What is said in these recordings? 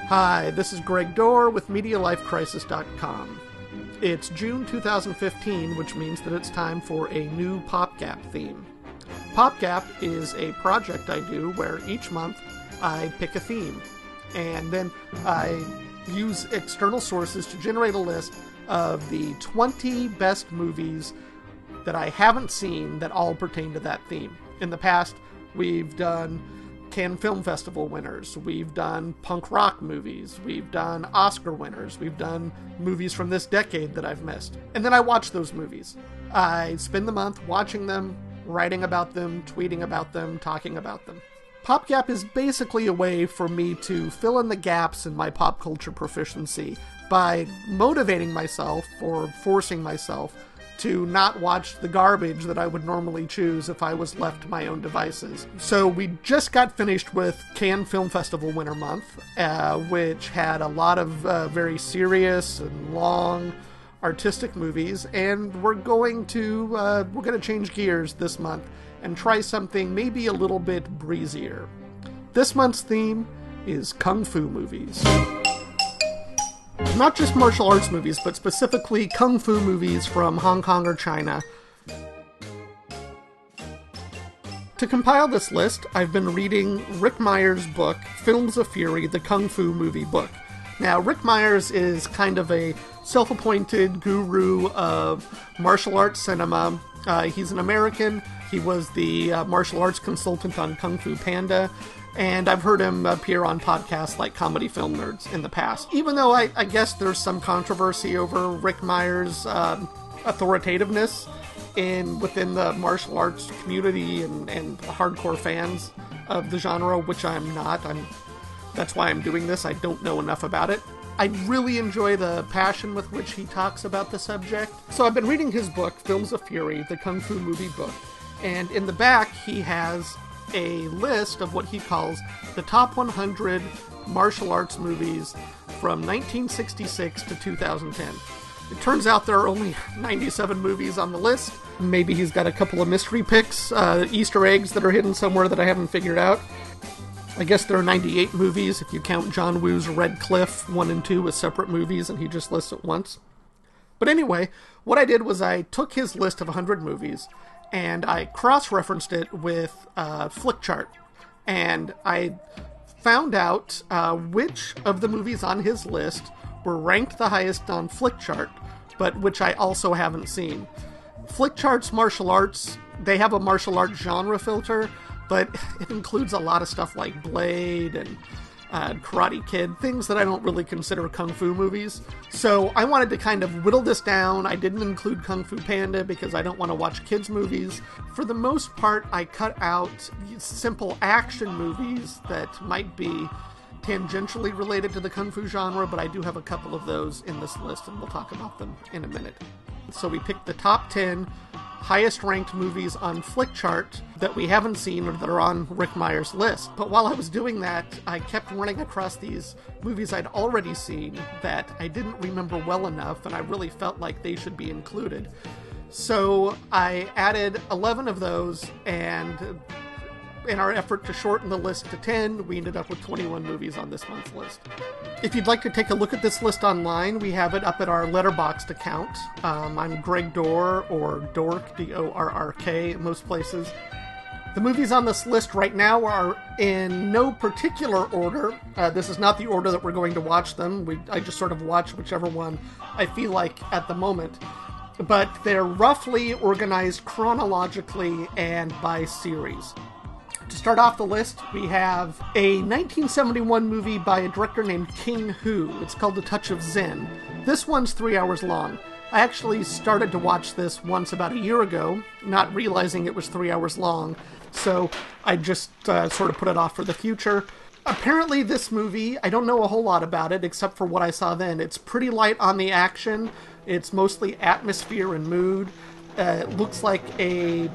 Hi, this is Greg Dorr with MediaLifeCrisis.com. It's June 2015, which means that it's time for a new PopGap theme. PopGap is a project I do where each month I pick a theme, and then I use external sources to generate a list of the 20 best movies that I haven't seen that all pertain to that theme. In the past, we've done Cannes Film Festival winners, we've done punk rock movies, we've done Oscar winners, we've done movies from this decade that I've missed. And then I watch those movies. I spend the month watching them, writing about them, tweeting about them, talking about them. PopGap is basically a way for me to fill in the gaps in my pop culture proficiency by motivating myself or forcing myself to not watch the garbage that I would normally choose if I was left to my own devices. So we just got finished with Cannes Film Festival Winter Month, which had a lot of very serious and long artistic movies, and we're going to change gears this month and try something maybe a little bit breezier. This month's theme is Kung Fu movies. Not just martial arts movies, but specifically Kung Fu movies from Hong Kong or China. To compile this list, I've been reading Ric Meyers' book, Films of Fury, the Kung Fu movie book. Now, Ric Meyers is kind of a self-appointed guru of martial arts cinema. He's an American. He was the martial arts consultant on Kung Fu Panda. And I've heard him appear on podcasts like Comedy Film Nerds in the past. Even though I guess there's some controversy over Ric Meyers' authoritativeness within the martial arts community and hardcore fans of the genre, which I'm not. That's why I'm doing this. I don't know enough about it. I really enjoy the passion with which he talks about the subject. So I've been reading his book, Films of Fury, the Kung Fu movie book. And in the back, he has a list of what he calls the top 100 martial arts movies from 1966 to 2010. It turns out there are only 97 movies on the list. Maybe he's got a couple of mystery picks, Easter eggs that are hidden somewhere that I haven't figured out. I guess there are 98 movies if you count John Woo's Red Cliff 1 and 2 as separate movies and he just lists it once. But anyway, what I did was I took his list of 100 movies and I cross-referenced it with Flickchart. And I found out which of the movies on his list were ranked the highest on Flickchart, but which I also haven't seen. Flickchart's martial arts, they have a martial arts genre filter, but it includes a lot of stuff like Blade and Karate Kid, things that I don't really consider Kung Fu movies. So I wanted to kind of whittle this down. I didn't include Kung Fu Panda because I don't want to watch kids' movies. For the most part, I cut out simple action movies that might be tangentially related to the Kung Fu genre, but I do have a couple of those in this list, and we'll talk about them in a minute. So we picked the top 10 highest ranked movies on Flickchart that we haven't seen or that are on Ric Meyers' list. But while I was doing that, I kept running across these movies I'd already seen that I didn't remember well enough, and I really felt like they should be included. So I added 11 of those, and in our effort to shorten the list to 10, we ended up with 21 movies on this month's list. If you'd like to take a look at this list online, we have it up at our Letterboxd account. I'm Greg Dorr, or Dork, D-O-R-R-K, in most places. The movies on this list right now are in no particular order. This is not the order that we're going to watch them. I just sort of watch whichever one I feel like at the moment. But they're roughly organized chronologically and by series. To start off the list, we have a 1971 movie by a director named King Hu. It's called A Touch of Zen. This one's 3 hours long. I actually started to watch this once about a year ago, not realizing it was 3 hours long, so I just sort of put it off for the future. Apparently this movie, I don't know a whole lot about it except for what I saw then. It's pretty light on the action. It's mostly atmosphere and mood. It looks like a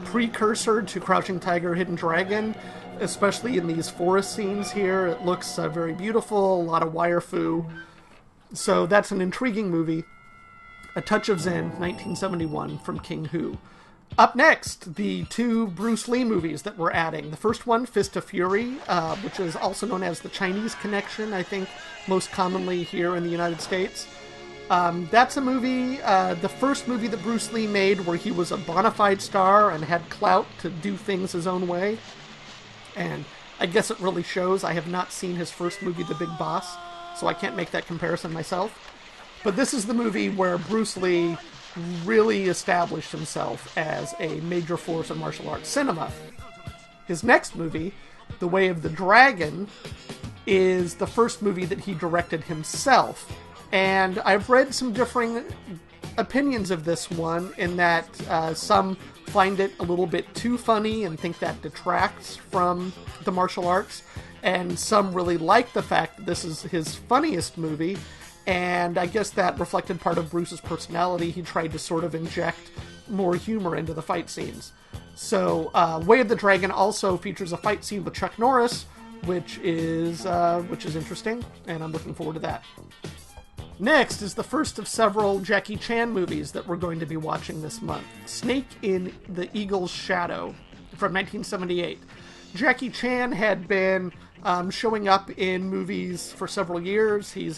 precursor to Crouching Tiger, Hidden Dragon, especially in these forest scenes here. It looks very beautiful, a lot of wire fu. So that's an intriguing movie. A Touch of Zen, 1971, from King Hu. Up next, the two Bruce Lee movies that we're adding. The first one, Fist of Fury, which is also known as the Chinese Connection, I think, most commonly here in the United States. That's a movie, the first movie that Bruce Lee made where he was a bona fide star and had clout to do things his own way. And I guess it really shows. I have not seen his first movie, The Big Boss, so I can't make that comparison myself. But this is the movie where Bruce Lee really established himself as a major force in martial arts cinema. His next movie, The Way of the Dragon, is the first movie that he directed himself. And I've read some differing opinions of this one, in that some find it a little bit too funny and think that detracts from the martial arts, and some really like the fact that this is his funniest movie. And I guess that reflected part of Bruce's personality. He tried to sort of inject more humor into the fight scenes. So, Way of the Dragon also features a fight scene with Chuck Norris, which is interesting, and I'm looking forward to that. Next is the first of several Jackie Chan movies that we're going to be watching this month. Snake in the Eagle's Shadow, from 1978. Jackie Chan had been showing up in movies for several years. He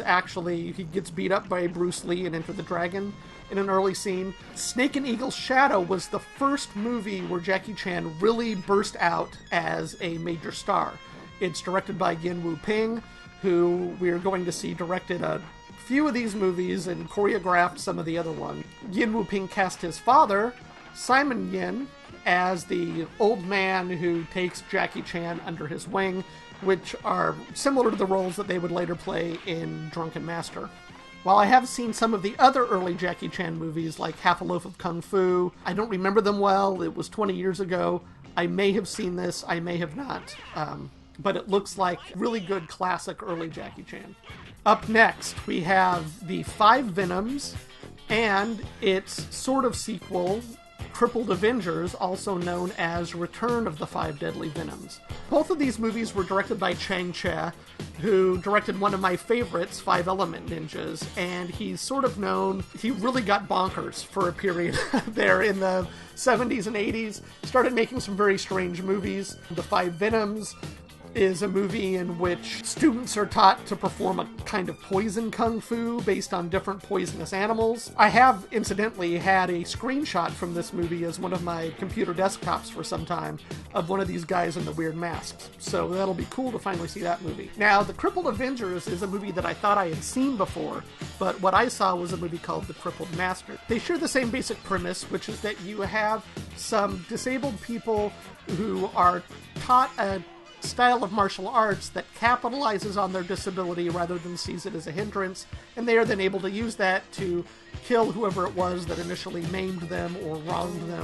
gets beat up by Bruce Lee in Enter the Dragon in an early scene. Snake and Eagle's Shadow was the first movie where Jackie Chan really burst out as a major star. It's directed by Yuen Woo-ping, who we are going to see directed a few of these movies and choreographed some of the other ones. Yuen Woo-ping cast his father, Simon Yuen, as the old man who takes Jackie Chan under his wing, which are similar to the roles that they would later play in Drunken Master. While I have seen some of the other early Jackie Chan movies, like Half a Loaf of Kung Fu, I don't remember them well. It was 20 years ago. I may have seen this, I may have not. But it looks like really good classic early Jackie Chan. Up next, we have the 5 Venoms and its sort of sequel, Crippled Avengers, also known as Return of the 5 Deadly Venoms. Both of these movies were directed by Cheh, who directed one of my favorites, 5 Element Ninjas, and he's sort of known, he really got bonkers for a period there in the 70s and 80s, started making some very strange movies. The 5 Venoms is a movie in which students are taught to perform a kind of poison kung fu based on different poisonous animals. I have, incidentally, had a screenshot from this movie as one of my computer desktops for some time of one of these guys in the weird masks. So that'll be cool to finally see that movie. Now, The Crippled Avengers is a movie that I thought I had seen before, but what I saw was a movie called The Crippled Master. They share the same basic premise, which is that you have some disabled people who are taught a style of martial arts that capitalizes on their disability rather than sees it as a hindrance, and they are then able to use that to kill whoever it was that initially maimed them or wronged their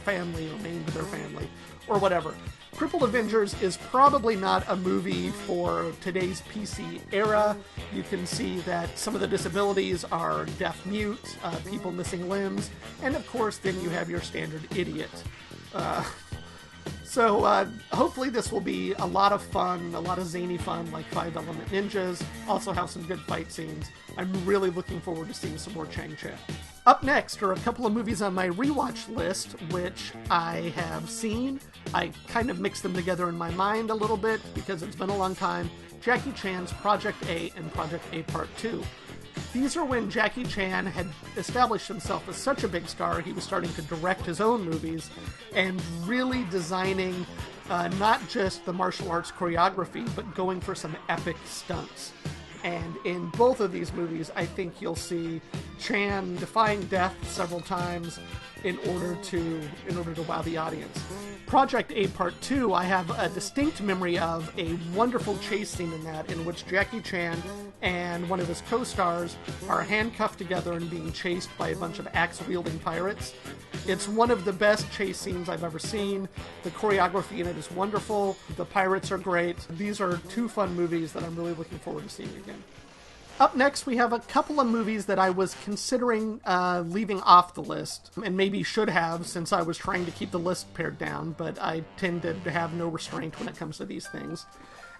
family or maimed their family or whatever. Crippled Avengers is probably not a movie for today's PC era. You can see that some of the disabilities are deaf-mute, people missing limbs, and of course then you have your standard idiot. So hopefully this will be a lot of fun, a lot of zany fun like 5 Element Ninjas. Also have some good fight scenes. I'm really looking forward to seeing some more Chang Cheh. Up next are a couple of movies on my rewatch list, which I have seen. I kind of mixed them together in my mind a little bit because it's been a long time. Jackie Chan's Project A and Project A Part 2. These are when Jackie Chan had established himself as such a big star, he was starting to direct his own movies and really designing not just the martial arts choreography, but going for some epic stunts. And in both of these movies, I think you'll see Chan defying death several times in order to wow the audience. Project A Part 2, I have a distinct memory of a wonderful chase scene in that, in which Jackie Chan and one of his co-stars are handcuffed together and being chased by a bunch of axe-wielding pirates. It's one of the best chase scenes I've ever seen. The choreography in it is wonderful. The pirates are great. These are two fun movies that I'm really looking forward to seeing again. Up next, we have a couple of movies that I was considering leaving off the list, and maybe should have since I was trying to keep the list pared down, but I tend to have no restraint when it comes to these things.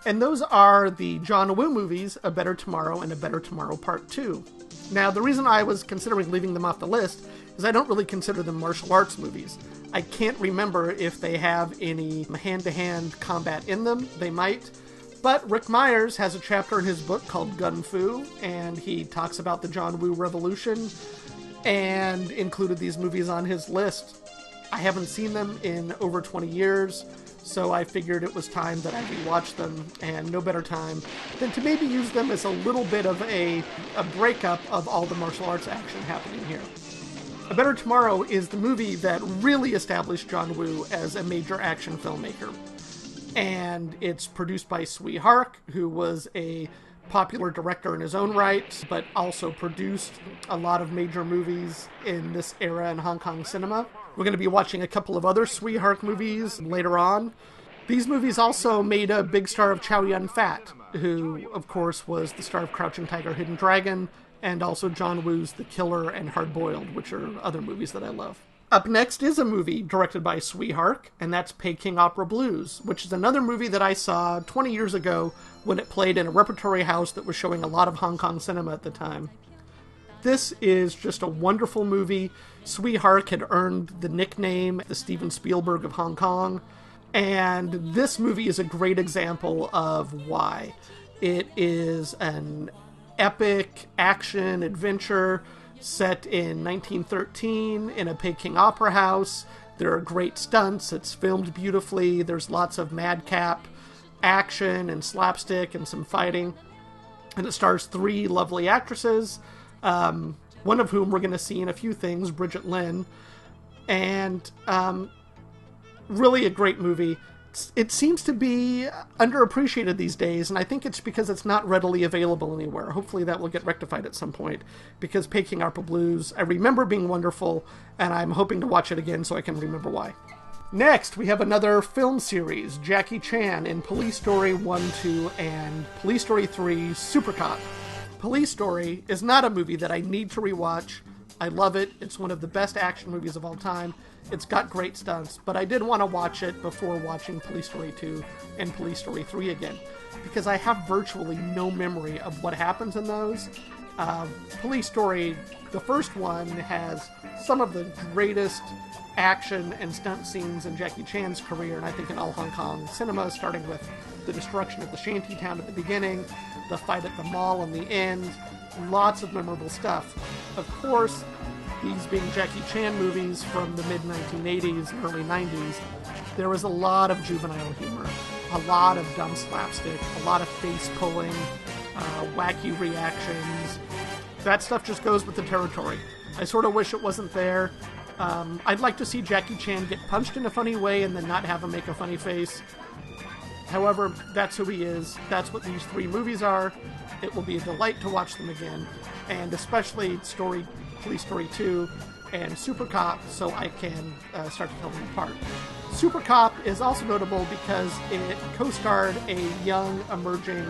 And those are the John Woo movies, A Better Tomorrow and A Better Tomorrow Part 2. Now, the reason I was considering leaving them off the list is I don't really consider them martial arts movies. I can't remember if they have any hand-to-hand combat in them. They might. But Ric Meyers has a chapter in his book called Gun Fu, and he talks about the John Woo Revolution and included these movies on his list. I haven't seen them in over 20 years, so I figured it was time that I rewatch them, and no better time than to maybe use them as a little bit of a breakup of all the martial arts action happening here. A Better Tomorrow is the movie that really established John Woo as a major action filmmaker. And it's produced by Tsui Hark, who was a popular director in his own right, but also produced a lot of major movies in this era in Hong Kong cinema. We're going to be watching a couple of other Tsui Hark movies later on. These movies also made a big star of Chow Yun-fat, who, of course, was the star of Crouching Tiger, Hidden Dragon, and also John Woo's The Killer and Hard Boiled, which are other movies that I love. Up next is a movie directed by Tsui Hark, and that's Peking Opera Blues, which is another movie that I saw 20 years ago when it played in a repertory house that was showing a lot of Hong Kong cinema at the time. This is just a wonderful movie. Tsui Hark had earned the nickname the Steven Spielberg of Hong Kong, and this movie is a great example of why. It is an epic action adventure set in 1913 in a Peking opera house. There are great stunts. It's filmed beautifully. There's lots of madcap action and slapstick and some fighting. And it stars 3 lovely actresses, one of whom we're going to see in a few things, Bridget Lin. And really a great movie. It seems to be underappreciated these days, and I think it's because it's not readily available anywhere. Hopefully that will get rectified at some point, because Peking Opera Blues, I remember being wonderful, and I'm hoping to watch it again so I can remember why. Next, we have another film series, Jackie Chan in Police Story 1, 2, and Police Story 3, Super Cop. Police Story is not a movie that I need to rewatch. I love it. It's one of the best action movies of all time. It's got great stunts, but I did want to watch it before watching Police Story 2 and Police Story 3 again, because I have virtually no memory of what happens in those. Police Story, the first one, has some of the greatest action and stunt scenes in Jackie Chan's career, and I think in all Hong Kong cinema, starting with the destruction of the shantytown at the beginning, the fight at the mall in the end, lots of memorable stuff. Of course, these being Jackie Chan movies from the mid-1980s and early 90s, there was a lot of juvenile humor, a lot of dumb slapstick, a lot of face-pulling, wacky reactions. That stuff just goes with the territory. I sort of wish it wasn't there. I'd like to see Jackie Chan get punched in a funny way and then not have him make a funny face. However, that's who he is. That's what these 3 movies are. It will be a delight to watch them again, and especially Police Story 2 and Super Cop, so I can start to tell them apart. Super Cop is also notable because it co-starred a young, emerging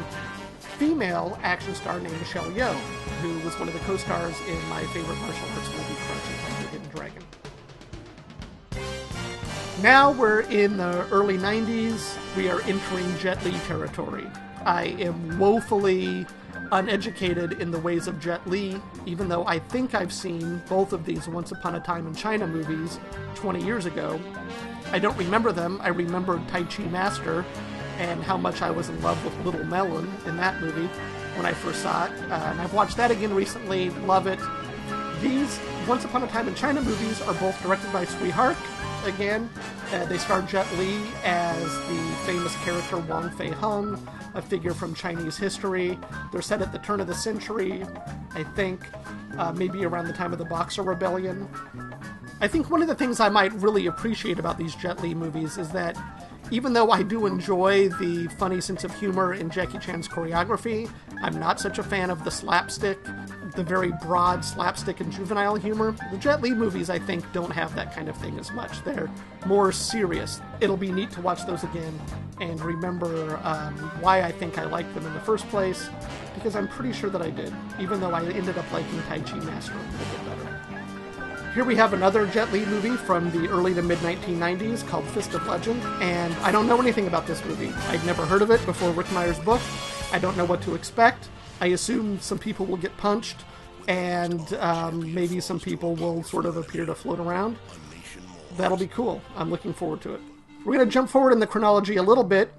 female action star named Michelle Yeoh, who was one of the co-stars in my favorite martial arts movie, Crouching Tiger, Hidden Dragon. Now we're in the early 90s. We are entering Jet Li territory. I am woefully uneducated in the ways of Jet Li, even though I think I've seen both of these Once Upon a Time in China movies 20 years ago. I don't remember them. I remember Tai Chi Master and how much I was in love with Little Melon in that movie when I first saw it. And I've watched that again recently. Love it. These Once Upon a Time in China movies are both directed by Tsui Hark. Again, they star Jet Li as the famous character Wong Fei Hung, a figure from Chinese history. They're set at the turn of the century, I think, maybe around the time of the Boxer Rebellion. I think one of the things I might really appreciate about these Jet Li movies is that even though I do enjoy the funny sense of humor in Jackie Chan's choreography, I'm not such a fan of the slapstick, the very broad slapstick and juvenile humor. The Jet Li movies, I think, don't have that kind of thing as much. They're more serious. It'll be neat to watch those again and remember why I think I liked them in the first place, because I'm pretty sure that I did, even though I ended up liking Tai Chi Master a little bit better. Here we have another Jet Li movie from the early to mid-1990s called Fist of Legend, and I don't know anything about this movie. I'd never heard of it before Ric Meyers' book. I don't know what to expect. I assume some people will get punched, and maybe some people will sort of appear to float around. That'll be cool. I'm looking forward to it. We're going to jump forward in the chronology a little bit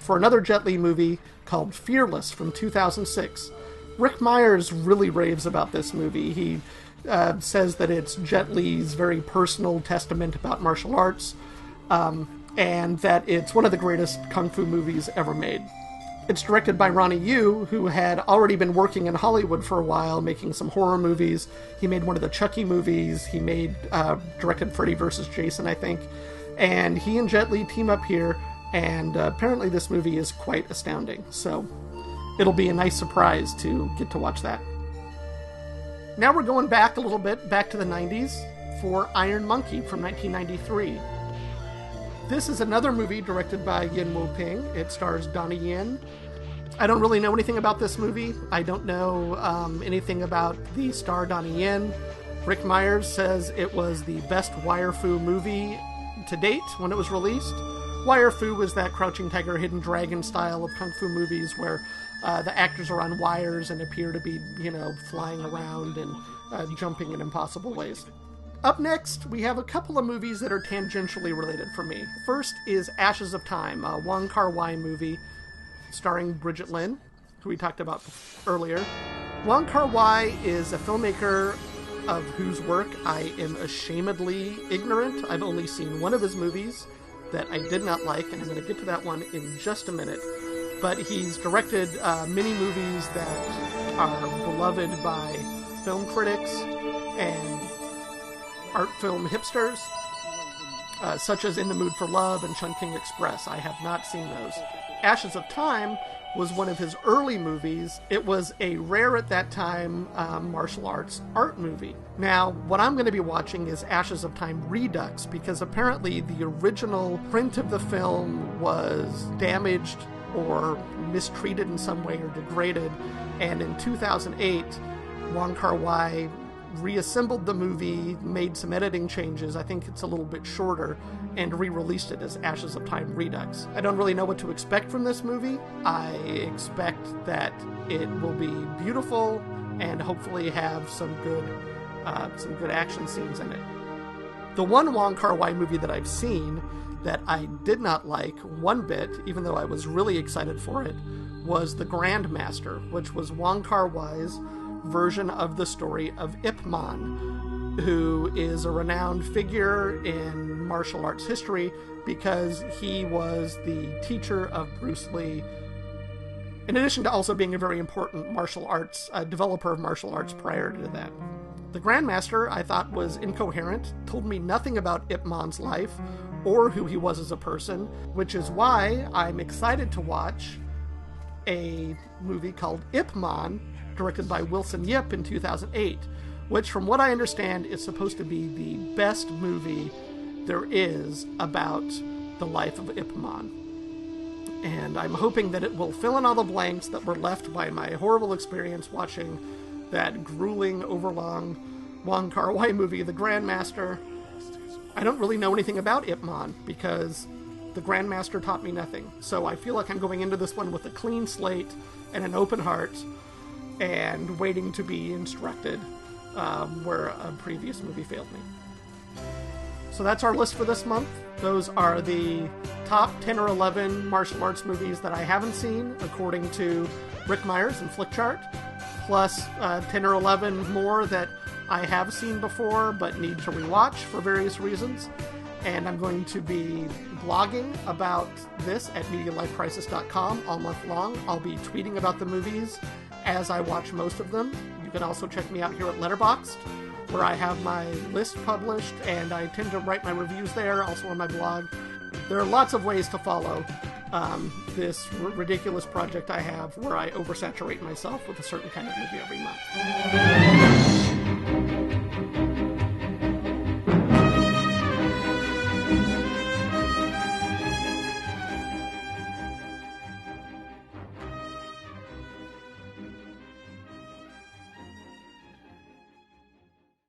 for another Jet Li movie called Fearless from 2006. Ric Meyers really raves about this movie. He says that it's Jet Li's very personal testament about martial arts, and that it's one of the greatest kung fu movies ever made. It's directed by Ronnie Yu, who had already been working in Hollywood for a while, making some horror movies. He made one of the Chucky movies. He directed Freddy vs. Jason, I think. And he and Jet Li team up here, and apparently this movie is quite astounding. So it'll be a nice surprise to get to watch that. Now we're going back a little bit, back to the 90s, for Iron Monkey from 1993. This is another movie directed by Yuen. It stars Donnie Yen. I don't really know anything about this movie. I don't know anything about the star Donnie Yen. Ric Meyers says it was the best wire fu movie to date when it was released. Wire fu was that Crouching Tiger, Hidden Dragon style of kung fu movies where the actors are on wires and appear to be, flying around and jumping in impossible ways. Up next, we have a couple of movies that are tangentially related for me. First is Ashes of Time, a Wong Kar-wai movie starring Bridget Lin, who we talked about earlier. Wong Kar-wai is a filmmaker of whose work I am ashamedly ignorant. I've only seen one of his movies that I did not like, and I'm going to get to that one in just a minute. But he's directed many movies that are beloved by film critics and art film hipsters, such as In the Mood for Love and Chungking Express. I have not seen those. Ashes of Time was one of his early movies. It was a rare at that time martial arts art movie. Now, what I'm going to be watching is Ashes of Time Redux, because apparently the original print of the film was damaged or mistreated in some way or degraded, and in 2008, Wong Kar-wai reassembled the movie, made some editing changes, I think it's a little bit shorter, and re-released it as Ashes of Time Redux. I don't really know what to expect from this movie. I expect that it will be beautiful and hopefully have some good action scenes in it. The one Wong Kar-wai movie that I've seen that I did not like one bit, even though I was really excited for it, was The Grandmaster, which was Wong Kar-wai's version of the story of Ip Man, who is a renowned figure in martial arts history because he was the teacher of Bruce Lee, in addition to also being a very important martial arts developer of martial arts prior to that. The Grandmaster, I thought, was incoherent, told me nothing about Ip Man's life or who he was as a person, which is why I'm excited to watch a movie called Ip Man, directed by Wilson Yip in 2008, which, from what I understand, is supposed to be the best movie there is about the life of Ip Man. And I'm hoping that it will fill in all the blanks that were left by my horrible experience watching that grueling, overlong Wong Kar-wai movie, The Grandmaster. I don't really know anything about Ip Man because The Grandmaster taught me nothing. So I feel like I'm going into this one with a clean slate and an open heart, and waiting to be instructed where a previous movie failed me. So that's our list for this month. Those are the top 10 or 11 martial arts movies that I haven't seen, according to Ric Meyers and Flickchart, plus 10 or 11 more that I have seen before but need to rewatch for various reasons. And I'm going to be blogging about this at MediaLifeCrisis.com all month long. I'll be tweeting about the movies as I watch most of them. You can also check me out here at Letterboxd, where I have my list published, and I tend to write my reviews there, also on my blog. There are lots of ways to follow this ridiculous project I have where I oversaturate myself with a certain kind of movie every month.